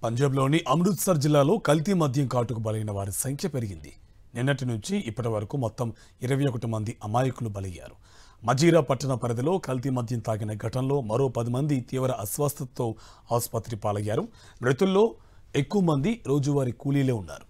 పంజాబ్లోని అమృత్సర్ జిల్లాలో కల్తీ మద్యం కాటుకు బలైన వారి సంఖ్య పెరిగింది. నిన్నటి నుంచి ఇప్పటి వరకు మొత్తం 21 మంది అమాయకులు బలయ్యారు. మజీరా పట్టణ పరిధిలో కల్తీ మద్యం తాగిన ఘటనలో మరో 10 మంది తీవ్ర అస్వస్థతతో ఆసుపత్రి పాలయ్యారు. మృతుల్లో ఎక్కువ మంది రోజువారీ కూలీలే ఉన్నారు.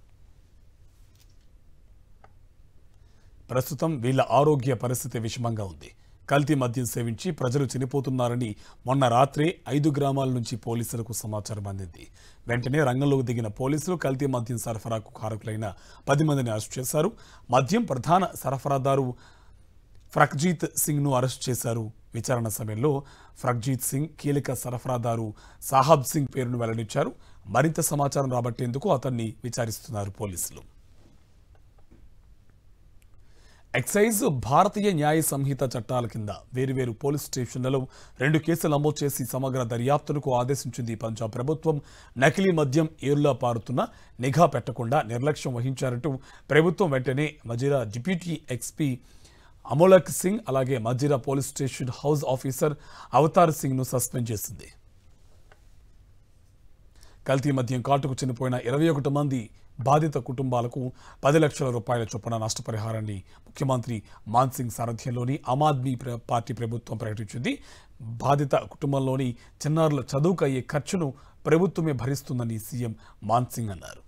ప్రస్తుతం వీళ్ల ఆరోగ్య పరిస్థితి విషమంగా ఉంది. కల్తీ మద్యం సేవించి ప్రజలు చనిపోతున్నారని మొన్న రాత్రే 5 గ్రామాల నుంచి పోలీసులకు సమాచారం అందింది. వెంటనే రంగంలోకి దిగిన పోలీసులు కల్తీ మద్యం సరఫరాకు కారకులైన 10 మందిని అరెస్ట్ చేశారు. మద్యం ప్రధాన సరఫరాదారు ఫ్రగ్జీత్ సింగ్ను అరెస్ట్ చేశారు. విచారణ సమయంలో ఫ్రగ్జీత్ సింగ్ కీలక సరఫరాదారు సాహబ్ సింగ్ పేరును వెల్లడించారు. మరింత సమాచారం రాబట్టేందుకు అతన్ని విచారిస్తున్నారు పోలీసులు. ఎక్సైజ్ భారతీయ న్యాయ సంహిత చట్టాల కింద వేరువేరు పోలీస్ స్టేషన్లలో 2 కేసులు నమోదు చేసి సమగ్ర దర్యాప్తునకు ఆదేశించింది పంజాబ్ ప్రభుత్వం. నకిలీ మద్యం ఏరులా పారుతున్న నిఘా పెట్టకుండా నిర్లక్ష్యం వహించారంటూ ప్రభుత్వం వెంటనే మజీరా డిప్యూటీ ఎక్స్పీ అమోలక్ సింగ్ అలాగే Majitha police station house officer Avtar సింగ్ను సస్పెండ్ చేసింది. కల్తీ మద్యం కాటుకు చనిపోయిన 21 మంది బాధిత కుటుంబాలకు 10 లక్షల రూపాయల చొప్పున నష్టపరిహారాన్ని ముఖ్యమంత్రి మాన్ సింగ్ సారథ్యంలోని ఆమ్ ఆద్మీ పార్టీ ప్రభుత్వం ప్రకటించింది. బాధిత కుటుంబంలోని చిన్నారుల చదువుకు అయ్యే ఖర్చును ప్రభుత్వమే భరిస్తుందని సీఎం మాన్ సింగ్ అన్నారు.